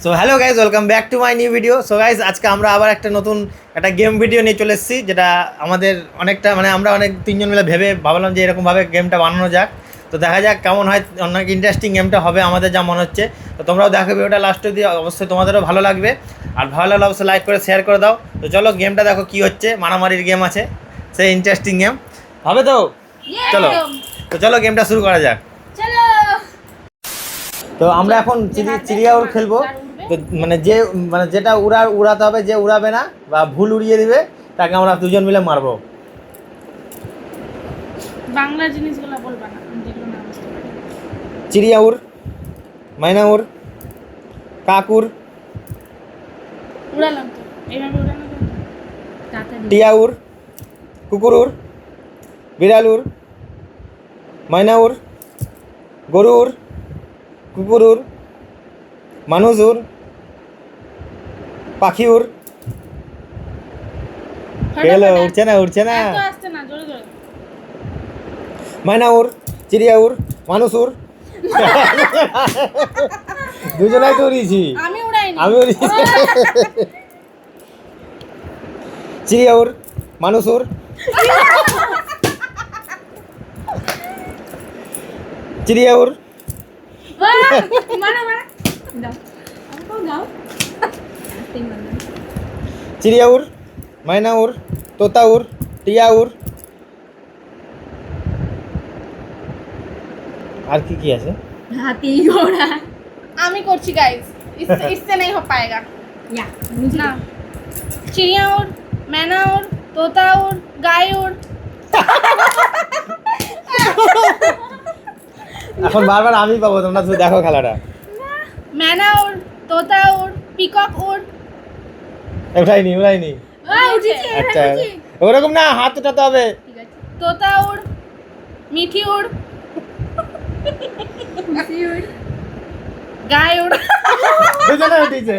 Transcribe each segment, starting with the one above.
So hello guys, welcome back to my new video. So guys, আজকে আমরা আবার একটা গেম ভিডিও নিয়ে চলে এসেছি, যেটা আমাদের অনেকটা আমরা অনেক তিনজন মিলে ভাবলাম যে এরকমভাবে গেমটা বানানো যাক। তো দেখা যাক কেমন হয়, অনেক ইন্টারেস্টিং গেমটা হবে আমাদের যা মনে হচ্ছে। তো তোমরাও দেখো ভিডিওটা লাস্ট অবধি, অবশ্যই তোমাদেরও ভালো লাগবে। আর ভালো লাগলে অবশ্যই লাইক করে শেয়ার করে দাও। তো চলো গেমটা দেখো কী হচ্ছে, মারামারির গেম আছে, সেই ইন্টারেস্টিং গেম হবে তো। চলো গেমটা শুরু করা যাক। তো আমরা এখন চিড়িয়াউড় খেলবো। তো যেটা উড়াতে হবে, যে উড়াবে না বা ভুল উড়িয়ে দিবে তাকে আমরা দুজন মিলে মারবো। বাংলা জিনিসগুলো বলবা না, যেগুলো না বুঝতে পারি। চিড়িয়াউড়, মাইনাউড়, কাকুড়, উড়ালাম তো, এইভাবে উড়ানো যাবে না। টিয়াউড়, কুকুরুর, বিড়ালুর, মাইনাউড়, গরুর, কুকুরুর, মানুষুর, পাখিউর। গেলো, উঠছে না এত আসছে না, জোরে জোরে। মাইনাউর, চিড়িয়াউর, মানুষুর। দুজনাই তো উড়িয়েছি। আমি উড়াইনি। আমি উড়িয়েছি। চিড়িয়াউর, মানুষুর, চিড়িয়াউর, মারো মারো। দাও। আমাকেও দাও। চিড়িয়াউর, মাইনাউর, তোতাউর, টিয়াউর। আর কি আছে? हाथी घोड़ा। আমি করছি गाइस, इससे नहीं हो पाएगा। या मुझे ना। चिड़िया उड़, मैना उड़, तोता उड़, गाय उड़। এখন বারবার আমি পাবো, তোমরা শুধু দেখো খেলাটা। मैना उड़, तोता उड़, पिकॉक उड़। উঠাইনি আচ্ছা, ওরকম না, হাত উঠাতে হবে। ঠিক আছে। তোতা উড়, মিঠি উড়, খুশি উড়, গায় উড়। দুজনে উঠিছে।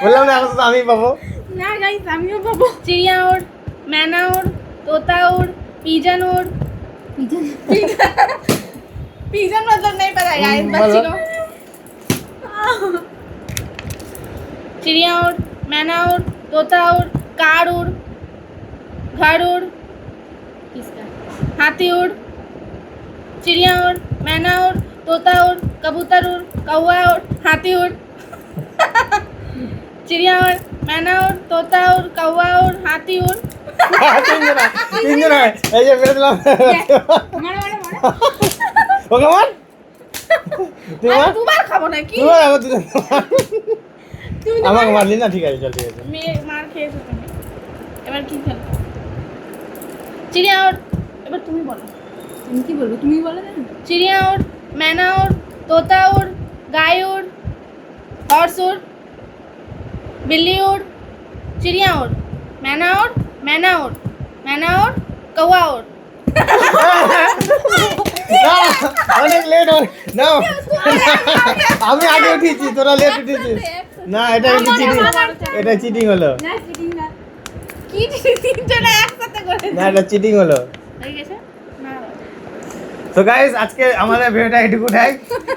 বললাম না, এখন শুধু আমি পাবো। না গাইস, আমিও পাবো। চিড়িয়া উড়, मैना उड़, तोता उड़, पिजन उड़। पिजन मतलब नहीं पता गाइस, बच्ची को। चिड़िया उड़, मैना उड़, तोता उड़, कार उड़, घर उड़, हाथी उड़, चिड़िया उड़, मैना उड़, तोता उड़, कबूतर उड़, कौवा उड़, हाथी उड़। चिड़िया उड़, मैना उड़, तोता उड़, कौवा उड़, हाथी उड़। তিনজন হয়, এই যে বের দিলাম। ওকে মার, তুই মার। দুবার খাবো নাকি? তুই মার, আমার দুজন আমাকে মারলি না, ঠিক আছে, চল, ঠিক আছে। মেয়ে মার খেয়েছো তুমি, এবার কি খেলবো? চিড়িয়া উড়, এবার তুমি বলো। আমি কি বলবো, তুমি বলো না। चिड़िया उड़, मैना उड़, तोता उड़, गाय उड़, हॉर्स उड़, बिल्ली उड़, चिड़िया उड़, मैना उड़, मैना उड़, मैना उड़, कौवा उड़। অনেক লেট হয়ে না, আমি আগে উঠেছি, তোরা লেট উঠেছিস। না, এটা কিন্তু চিটিং, এটা চিটিং হলো। না চিটিং না। কি তিনজনে একসাথে করে না, এটা চিটিং হলো। হয়ে গেছে না? তো গাইস, আজকে আমাদের ভিডিওটা এটুকুটাই।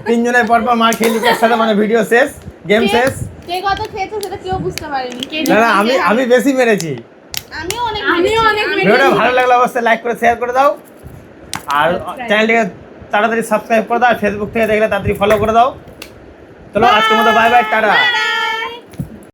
তিনজনের পর মার খেয়ে নিচ্ছে একসাথে, ভিডিও শেষ, গেম শেষ। কে কত খেয়েছে সেটা কেউ বুঝতে পারেনি। কে না, আমি বেশি মেরেছি। আমিও অনেক ভিডিওটা ভালো লাগলে অবশ্যই লাইক করে শেয়ার করে দাও, আর চ্যানেলটিকে তাড়াতাড়ি সাবস্ক্রাইব করে দাও, আর ফেসবুক থেকে দেখলে তাড়াতাড়ি ফলো করে দাও। চলো আজকের মতো বাই বাই, টাটা।